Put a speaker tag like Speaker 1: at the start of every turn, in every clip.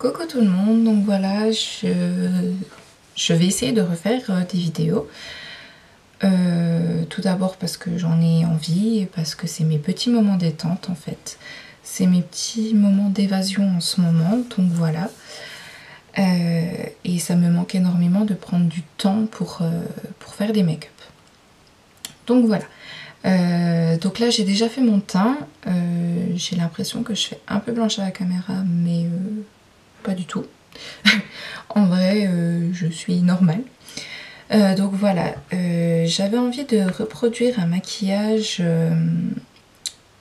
Speaker 1: Coucou tout le monde, donc voilà, je vais essayer de refaire des vidéos. Tout d'abord parce que j'en ai envie et parce que c'est mes petits moments détente en fait. C'est mes petits moments d'évasion en ce moment, donc voilà. Et ça me manque énormément de prendre du temps pour faire des make-up. Donc voilà. Donc là j'ai déjà fait mon teint. J'ai l'impression que je fais un peu blanche à la caméra, mais pas du tout. En vrai, je suis normale. Donc voilà, j'avais envie de reproduire un maquillage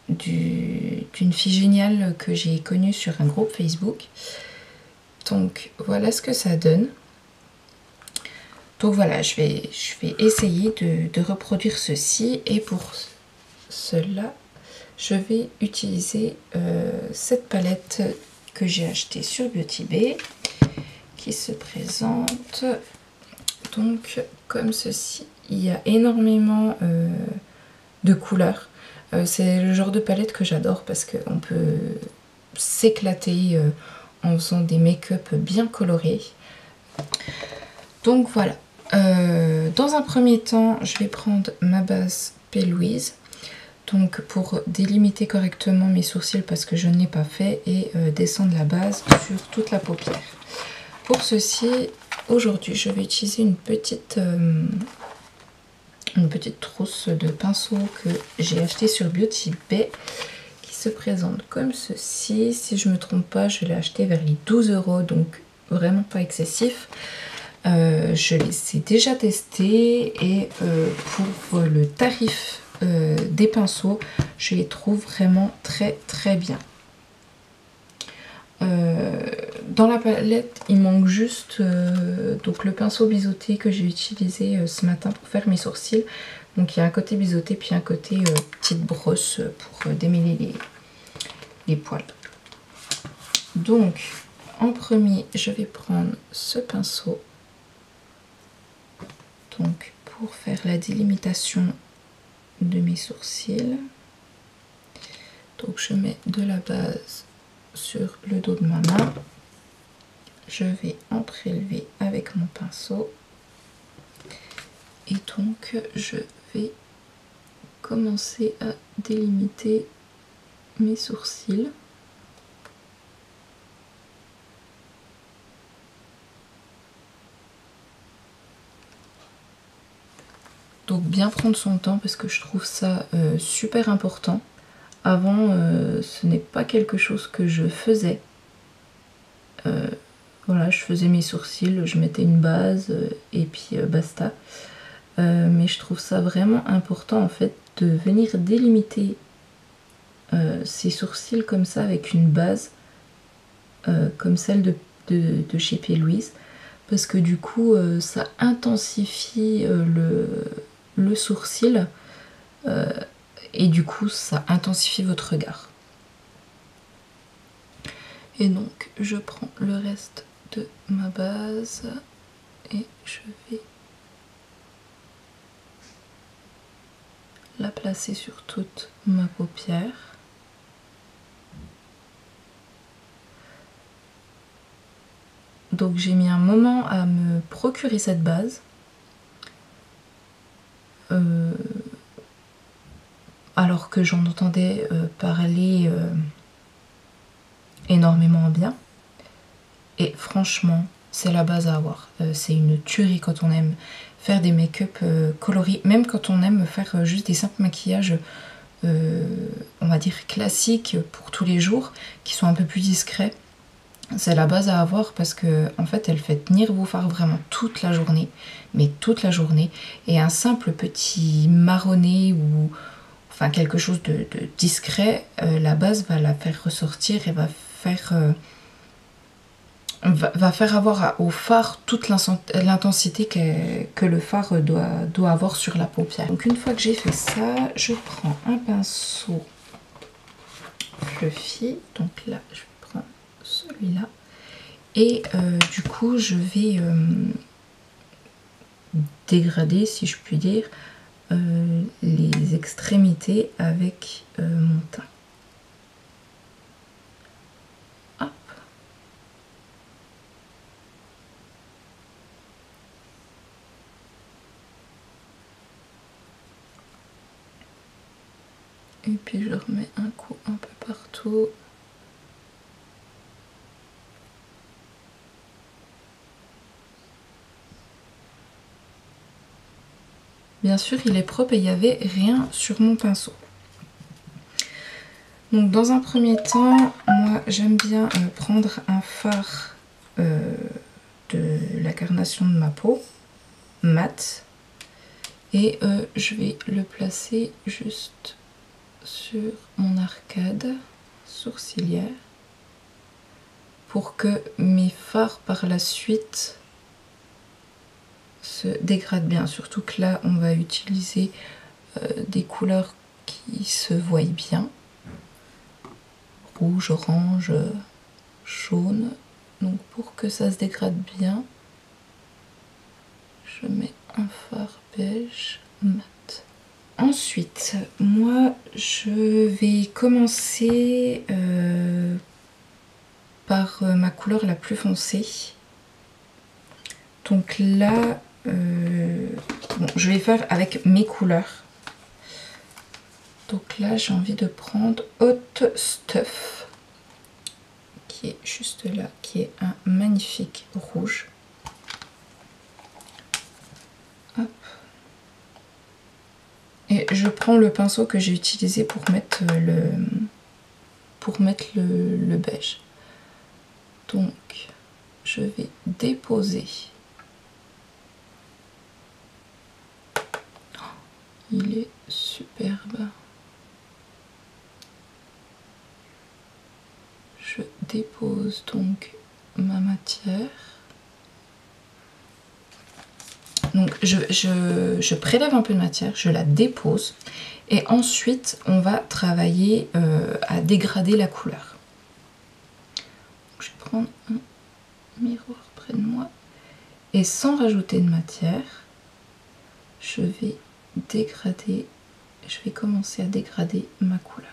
Speaker 1: d'une fille géniale que j'ai connue sur un groupe Facebook. Donc voilà ce que ça donne. Donc voilà, je vais essayer de reproduire ceci, et pour cela, je vais utiliser cette palette que j'ai achetée sur Beauty Bay, qui se présente donc comme ceci. Il y a énormément de couleurs. C'est le genre de palette que j'adore parce qu'on peut s'éclater en faisant des make-up bien colorés. Donc voilà. Dans un premier temps, je vais prendre ma base P. Louise, donc pour délimiter correctement mes sourcils parce que je ne l'ai pas fait, et descendre la base sur toute la paupière. Pour ceci, aujourd'hui, je vais utiliser une petite trousse de pinceau que j'ai acheté sur Beauty Bay, qui se présente comme ceci. Si je ne me trompe pas, je l'ai acheté vers les 12 €, donc vraiment pas excessif. Je les ai déjà testés et pour le tarif des pinceaux, je les trouve vraiment très très bien. Dans la palette, il manque juste donc le pinceau biseauté que j'ai utilisé ce matin pour faire mes sourcils. Donc il y a un côté biseauté puis un côté petite brosse pour démêler les poils. Donc en premier, je vais prendre ce pinceau donc pour faire la délimitation de mes sourcils. Donc je mets de la base sur le dos de ma main. Je vais en prélever avec mon pinceau. Et donc je vais commencer à délimiter mes sourcils. Donc bien prendre son temps parce que je trouve ça super important. Avant, ce n'est pas quelque chose que je faisais. Voilà, je faisais mes sourcils, je mettais une base et puis basta. Mais je trouve ça vraiment important en fait de venir délimiter ces sourcils comme ça avec une base comme celle de chez P. Louise, parce que du coup ça intensifie le sourcil et du coup ça intensifie votre regard. Et donc je prends le reste de ma base et je vais la placer sur toute ma paupière. Donc j'ai mis un moment à me procurer cette base. Alors que j'en entendais parler énormément bien. Et franchement, c'est la base à avoir. C'est une tuerie quand on aime faire des make-up colorés, même quand on aime faire juste des simples maquillages, on va dire classiques pour tous les jours, qui sont un peu plus discrets. C'est la base à avoir parce que en fait elle fait tenir vos fards vraiment toute la journée, mais toute la journée. Et un simple petit marronné ou enfin quelque chose de discret, la base va la faire ressortir et va faire avoir au fard toute l'intensité que le fard doit avoir sur la paupière. Donc une fois que j'ai fait ça, je prends un pinceau fluffy, donc là je prends celui-là, et du coup je vais dégrader, si je puis dire, les extrémités avec mon teint. Hop. Et puis je remets un coup un peu partout. Bien sûr, il est propre et il n'y avait rien sur mon pinceau. Donc dans un premier temps, moi j'aime bien prendre un fard de la carnation de ma peau, mat. Et je vais le placer juste sur mon arcade sourcilière pour que mes fards par la suite se dégradent bien. Surtout que là on va utiliser des couleurs qui se voient bien. Rouge, orange, jaune. Donc pour que ça se dégrade bien, je mets un fard beige mat. Ensuite, moi je vais commencer par ma couleur la plus foncée. Donc là, bon, je vais faire avec mes couleurs. Donc là, j'ai envie de prendre Hot Stuff, qui est juste là, qui est un magnifique rouge. Hop. Et je prends le pinceau que j'ai utilisé pour mettre le beige. Donc, je vais déposer. Oh, il est superbe. Je dépose donc ma matière. Donc je prélève un peu de matière, je la dépose et ensuite on va travailler à dégrader la couleur. Donc, je vais prendre un miroir près de moi et sans rajouter de matière, je vais dégrader, je vais commencer à dégrader ma couleur.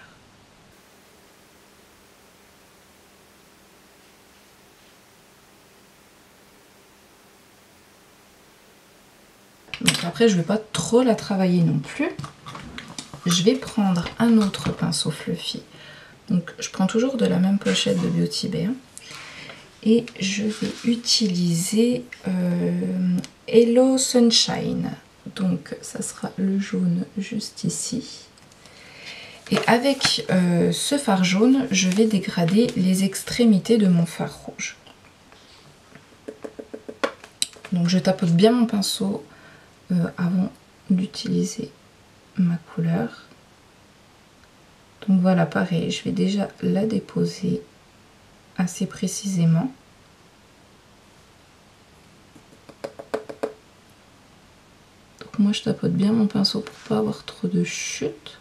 Speaker 1: Donc après je ne vais pas trop la travailler non plus. Je vais prendre un autre pinceau fluffy. Donc je prends toujours de la même pochette de Beauty Bay. Et je vais utiliser Hello Sunshine. Donc ça sera le jaune juste ici. Et avec ce fard jaune, je vais dégrader les extrémités de mon fard rouge. Donc je tapote bien mon pinceau avant d'utiliser ma couleur. Donc voilà, pareil, je vais déjà la déposer assez précisément. Donc moi je tapote bien mon pinceau pour pas avoir trop de chute.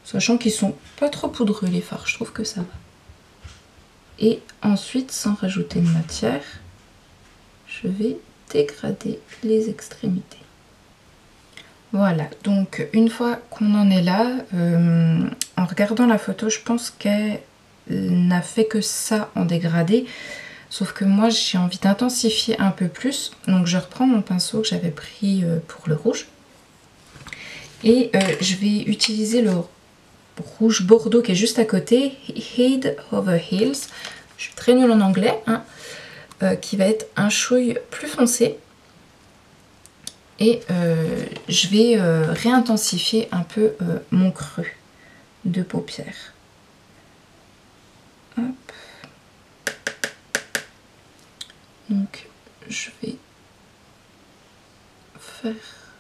Speaker 1: Sachant qu'ils sont pas trop poudreux les fards, je trouve que ça va. Et ensuite, sans rajouter de matière, je vais dégrader les extrémités. Voilà, donc une fois qu'on en est là, en regardant la photo, je pense qu'elle n'a fait que ça en dégradé. Sauf que moi, j'ai envie d'intensifier un peu plus. Donc je reprends mon pinceau que j'avais pris pour le rouge. Et je vais utiliser le rouge bordeaux qui est juste à côté, Head Over Heels. Je suis très nulle en anglais, hein, qui va être un chouille plus foncé. Et je vais réintensifier un peu mon creux de paupière. Hop. Donc je vais faire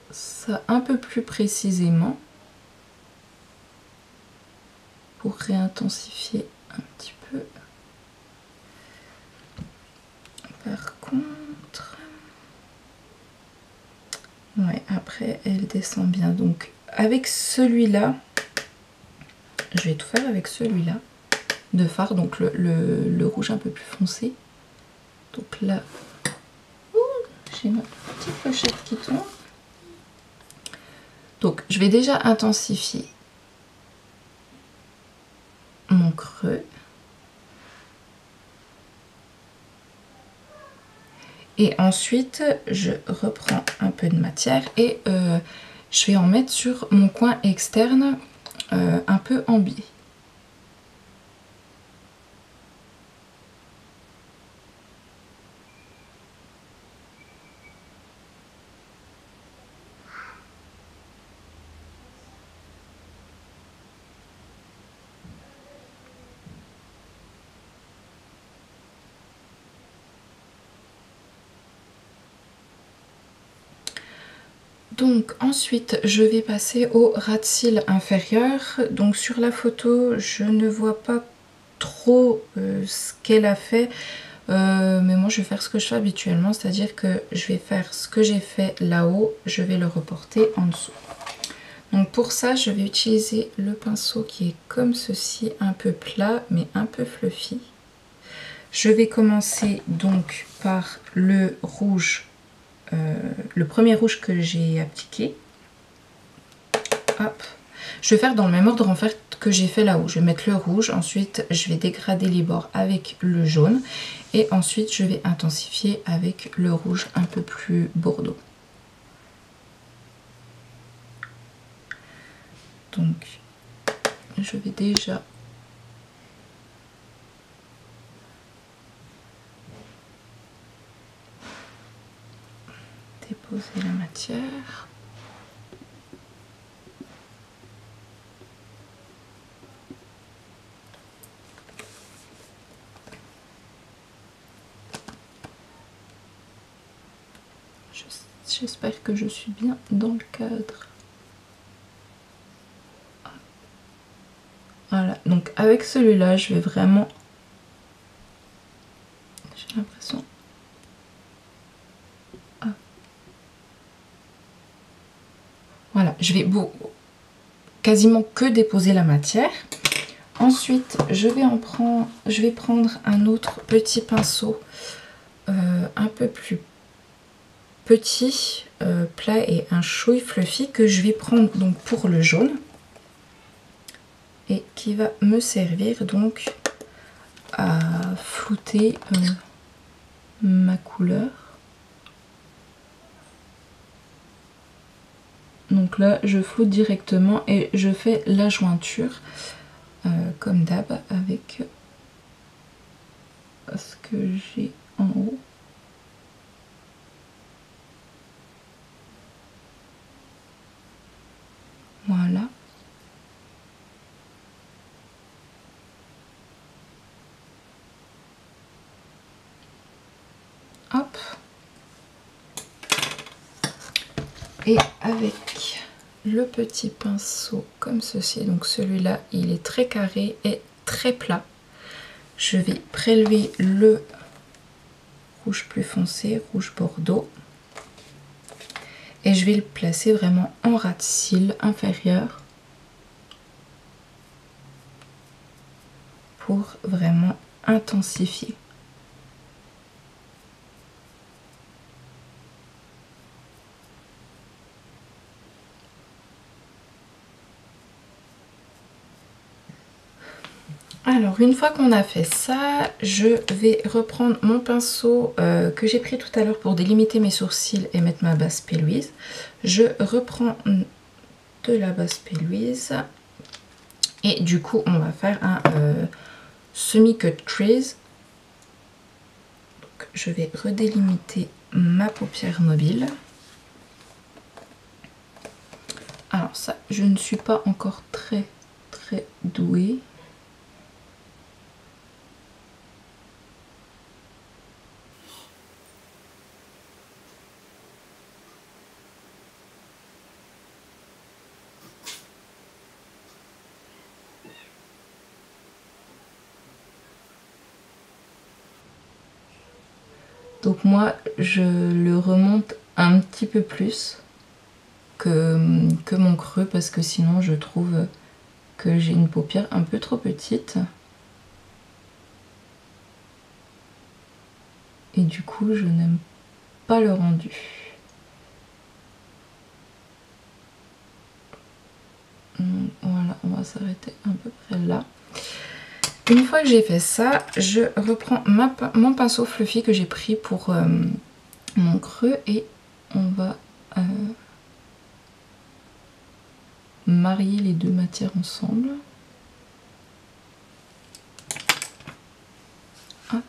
Speaker 1: ça un peu plus précisément pour réintensifier un petit peu. Par contre, ouais, après elle descend bien. Donc avec celui-là, je vais tout faire avec celui-là de fard, donc le rouge un peu plus foncé. Donc là, j'ai ma petite pochette qui tombe. Donc je vais déjà intensifier mon creux. Et ensuite, je reprends un peu de matière et je vais en mettre sur mon coin externe un peu en biais. Donc ensuite je vais passer au ras de cils inférieur. Donc sur la photo je ne vois pas trop ce qu'elle a fait, mais moi je vais faire ce que je fais habituellement, c'est à dire que je vais faire ce que j'ai fait là-haut, je vais le reporter en dessous. Donc pour ça je vais utiliser le pinceau qui est comme ceci, un peu plat mais un peu fluffy. Je vais commencer donc par le rouge, le premier rouge que j'ai appliqué. Hop. Je vais faire dans le même ordre en fait que j'ai fait là-haut. Je vais mettre le rouge, ensuite je vais dégrader les bords avec le jaune et ensuite je vais intensifier avec le rouge un peu plus bordeaux. Donc je vais déjà déposer la matière. J'espère que je suis bien dans le cadre. Voilà, donc avec celui-là, je vais vraiment... J'ai l'impression... Voilà, je vais quasiment que déposer la matière. Ensuite, je vais prendre un autre petit pinceau un peu plus petit, plat et un chouille fluffy que je vais prendre donc pour le jaune et qui va me servir donc à flouter ma couleur. Donc là je floute directement et je fais la jointure comme d'hab avec ce que j'ai en haut. Voilà. Hop. Et avec le petit pinceau comme ceci, donc celui-là il est très carré et très plat, je vais prélever le rouge plus foncé, rouge bordeaux, et je vais le placer vraiment en ras de cils inférieur pour vraiment intensifier. Alors une fois qu'on a fait ça, je vais reprendre mon pinceau que j'ai pris tout à l'heure pour délimiter mes sourcils et mettre ma base péluise. Je reprends de la base péluise et du coup on va faire un semi-cut crease. Donc, je vais redélimiter ma paupière mobile. Alors ça, je ne suis pas encore très douée. Donc moi, je le remonte un petit peu plus que mon creux parce que sinon je trouve que j'ai une paupière un peu trop petite. Et du coup, je n'aime pas le rendu. Voilà, on va s'arrêter à peu près là. Une fois que j'ai fait ça, je reprends mon pinceau fluffy que j'ai pris pour mon creux et on va marier les deux matières ensemble. Hop.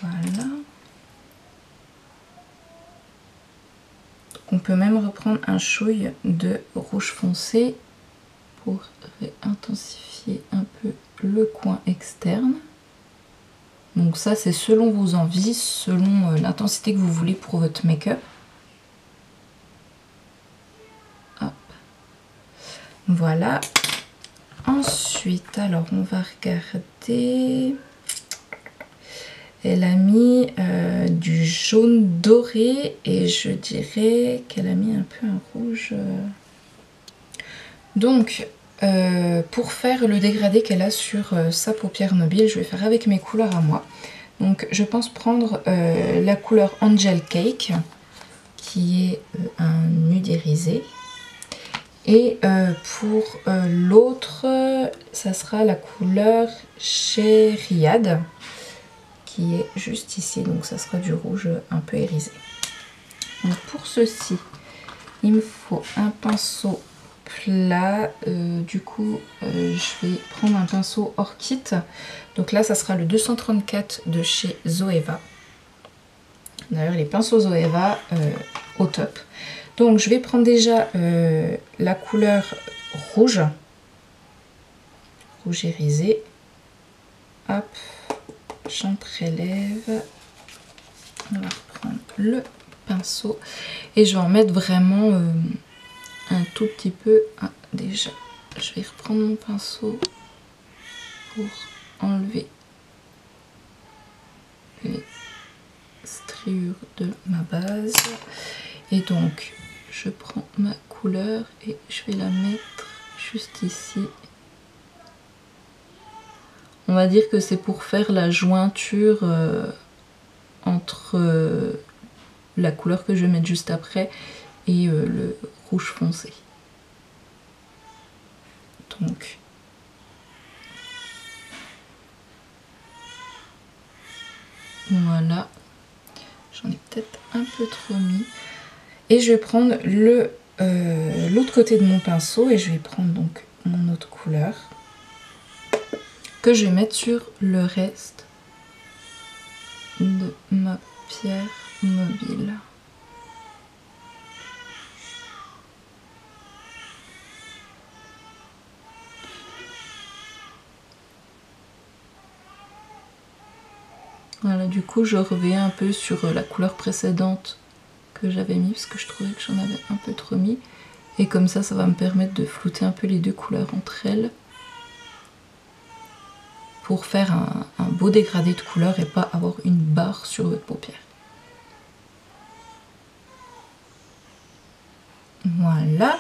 Speaker 1: Voilà. On peut même reprendre un chouille de rouge foncé pour réintensifier un peu le coin externe. Donc ça c'est selon vos envies, selon l'intensité que vous voulez pour votre make-up. Voilà. Ensuite, alors on va regarder. Elle a mis du jaune doré et je dirais qu'elle a mis un peu un rouge. Donc, pour faire le dégradé qu'elle a sur sa paupière mobile, je vais faire avec mes couleurs à moi. Donc, je pense prendre la couleur Angel Cake, qui est un nude irisé. Et pour l'autre, ça sera la couleur Chériade, qui est juste ici, donc ça sera du rouge un peu irisé. Donc pour ceci, il me faut un pinceau plat. Du coup, je vais prendre un pinceau Orchid. Donc là, ça sera le 234 de chez Zoeva. D'ailleurs, les pinceaux Zoeva au top. Donc je vais prendre déjà la couleur rouge, rouge irisé. Hop. J'en prélève, on va reprendre le pinceau et je vais en mettre vraiment un tout petit peu. Ah, déjà, je vais reprendre mon pinceau pour enlever les striures de ma base. Et donc, je prends ma couleur et je vais la mettre juste ici. On va dire que c'est pour faire la jointure entre la couleur que je vais mettre juste après et le rouge foncé. Donc, voilà. J'en ai peut-être un peu trop mis. Et je vais prendre l'autre côté de mon pinceau et je vais prendre donc mon autre couleur, que je vais mettre sur le reste de ma pierre mobile. Voilà, du coup je reviens un peu sur la couleur précédente que j'avais mis parce que je trouvais que j'en avais un peu trop mis. Et comme ça, ça va me permettre de flouter un peu les deux couleurs entre elles, pour faire un beau dégradé de couleur et pas avoir une barre sur votre paupière. Voilà.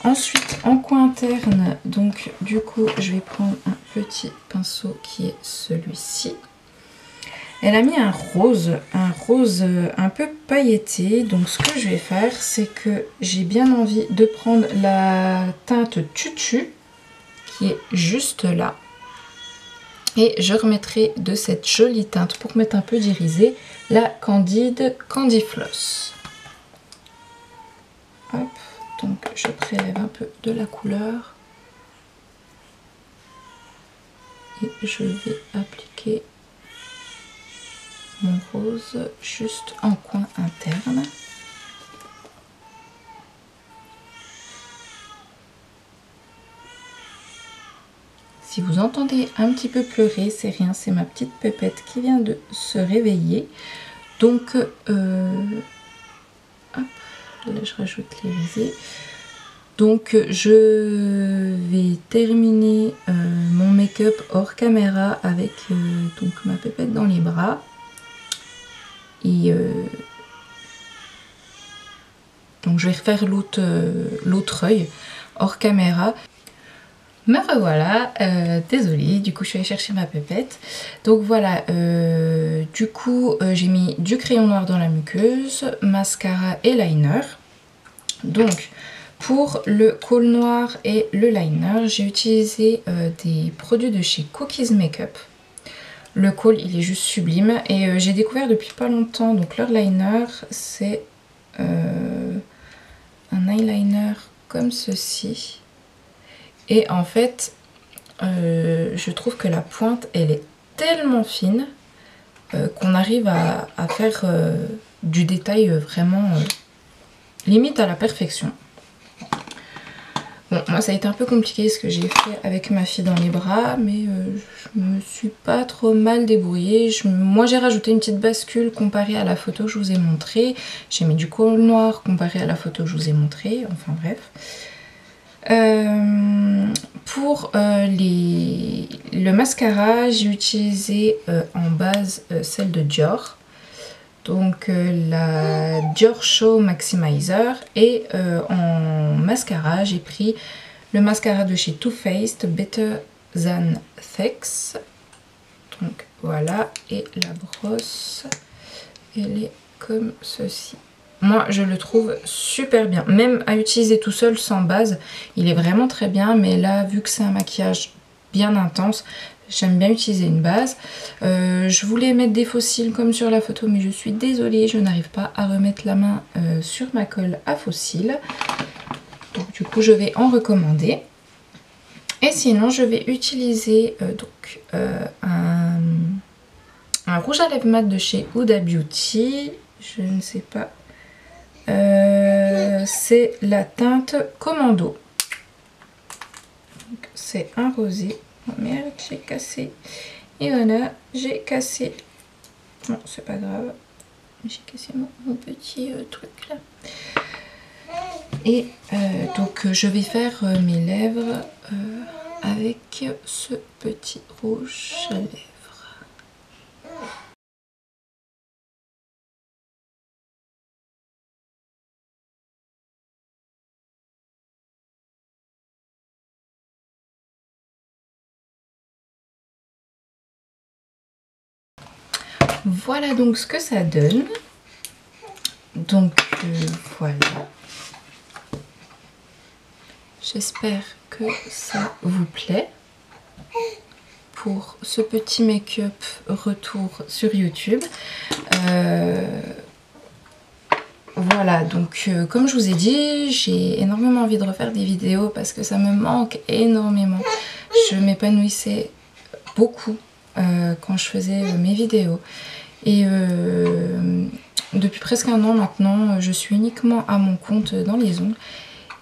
Speaker 1: Ensuite, en coin interne, donc du coup, je vais prendre un petit pinceau qui est celui-ci. Elle a mis un rose un peu pailleté. Donc ce que je vais faire, c'est que j'ai bien envie de prendre la teinte Tutu, qui est juste là. Et je remettrai de cette jolie teinte pour mettre un peu d'irisé, la Candide Candy Floss. Hop, donc je prélève un peu de la couleur. Et je vais appliquer mon rose juste en coin interne. Si vous entendez un petit peu pleurer, c'est rien, c'est ma petite pépette qui vient de se réveiller. Donc, hop, là je rajoute l'irisé. Donc, je vais terminer mon make-up hors caméra avec donc ma pépette dans les bras. Et donc, je vais refaire l'autre œil hors caméra. Me revoilà, désolée, du coup je suis allée chercher ma pépette. Donc voilà, du coup j'ai mis du crayon noir dans la muqueuse, mascara et liner. Donc pour le col noir et le liner, j'ai utilisé des produits de chez Cookies Makeup. Le col il est juste sublime et j'ai découvert depuis pas longtemps, donc leur liner c'est un eyeliner comme ceci. Et en fait, je trouve que la pointe, elle est tellement fine qu'on arrive à faire du détail vraiment limite à la perfection. Bon, moi ça a été un peu compliqué ce que j'ai fait avec ma fille dans les bras, mais je me suis pas trop mal débrouillée. Moi j'ai rajouté une petite bascule comparée à la photo que je vous ai montrée. J'ai mis du col noir comparé à la photo que je vous ai montrée, enfin bref. Pour le mascara, j'ai utilisé en base celle de Dior. Donc la Dior Show Maximizer, et en mascara j'ai pris le mascara de chez Too Faced Better Than Sex. Donc voilà, et la brosse elle est comme ceci. Moi je le trouve super bien, même à utiliser tout seul sans base il est vraiment très bien, mais là vu que c'est un maquillage bien intense, j'aime bien utiliser une base. Je voulais mettre des faux cils comme sur la photo, mais je suis désolée, je n'arrive pas à remettre la main sur ma colle à faux cils. Donc du coup, je vais en recommander. Et sinon, je vais utiliser un rouge à lèvres mat de chez Huda Beauty. Je ne sais pas. C'est la teinte Commando. C'est un rosé. Oh merde, j'ai cassé. Et voilà, j'ai cassé. Non, c'est pas grave. J'ai cassé mon petit truc là. Et donc je vais faire mes lèvres avec ce petit rouge à lèvres. Voilà donc ce que ça donne. Donc voilà. J'espère que ça vous plaît pour ce petit make-up retour sur YouTube. Voilà, donc comme je vous ai dit, j'ai énormément envie de refaire des vidéos parce que ça me manque énormément. Je m'épanouissais beaucoup quand je faisais mes vidéos. Et depuis presque un an maintenant, je suis uniquement à mon compte dans les ongles.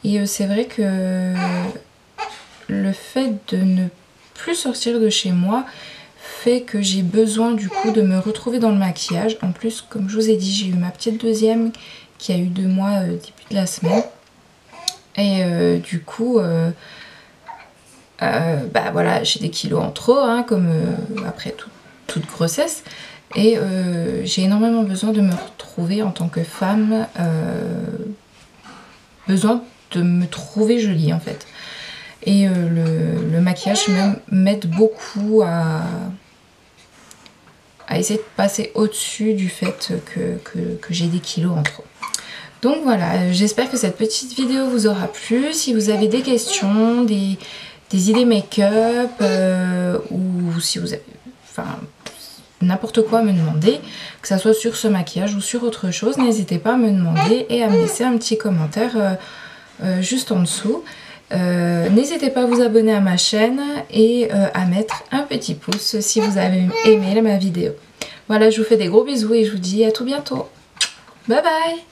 Speaker 1: Et c'est vrai que le fait de ne plus sortir de chez moi fait que j'ai besoin du coup de me retrouver dans le maquillage. En plus, comme je vous ai dit, j'ai eu ma petite deuxième qui a eu 2 mois début de la semaine. Et du coup, bah voilà, j'ai des kilos en trop, hein, comme après toute grossesse. Et j'ai énormément besoin de me retrouver en tant que femme, besoin de me trouver jolie en fait. Et le maquillage m'aide beaucoup à essayer de passer au-dessus du fait que j'ai des kilos en trop. Donc voilà, j'espère que cette petite vidéo vous aura plu. Si vous avez des questions, des idées make-up, ou si vous avez n'importe quoi à me demander, que ça soit sur ce maquillage ou sur autre chose, n'hésitez pas à me demander et à me laisser un petit commentaire juste en dessous. N'hésitez pas à vous abonner à ma chaîne et à mettre un petit pouce si vous avez aimé ma vidéo. Voilà, je vous fais des gros bisous et je vous dis à tout bientôt. Bye bye!